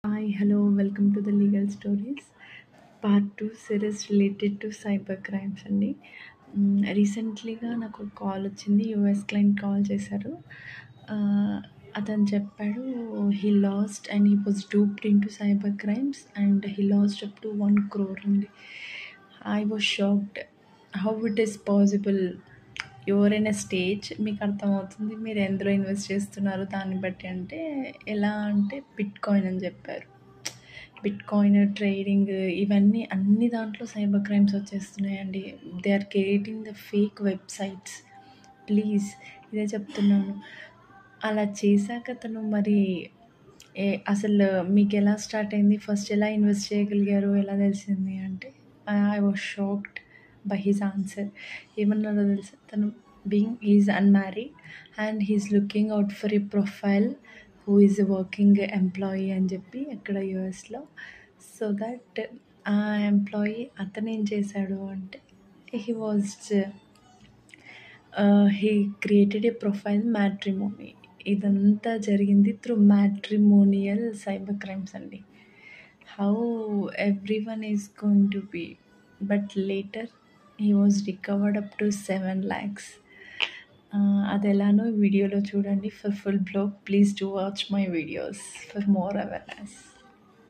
Hi, hello, welcome to the Legal Stories. Part 2 series related to cyber crimes అండి. రీసెంట్లీగా నాకు ఒక call వచ్చింది. US client call చేశారు. అతను చెప్పాడు he lost and he was duped into cyber crimes and he lost up to 1 crore అండి. I was shocked. How it is possible? ఎవరైనా stage మీకు అర్థమవుతుంది మీరు ఎందులో ఇన్వెస్ట్ చేస్తున్నారు దాన్ని బట్టి. అంటే ఎలా అంటే బిట్ కాయిన్ అని చెప్పారు. బిట్ కాయిన్ ట్రేడింగ్ ఇవన్నీ అన్ని దాంట్లో సైబర్ క్రైమ్స్ వచ్చేస్తున్నాయండి. They are creating the fake websites. Please ఇదే చెప్తున్నాను. అలా చేశాక తను మరి అసలు మీకు ఎలా స్టార్ట్ అయింది, ఫస్ట్ ఎలా ఇన్వెస్ట్ చేయగలిగారు, ఎలా తెలిసింది అంటే I was shocked by his answer. ఏమన్నారో తెలుసా, తను is unmarried and he's looking out for a profile who is working employee అని చెప్పి అక్కడ యూఎస్లో. సో దట్ ఆ ఎంప్లాయీ అతను ఏం చేశాడు అంటే he created a profile matrimony. ఇదంతా జరిగింది త్రూ మ్యాట్రిమోనియల్ సైబర్ క్రైమ్స్ అండి. How everyone is going to be, but later he was recovered up to 7 lakhs. అది ఎలానో వీడియోలో చూడండి. For full blog please do watch my videos for more awareness.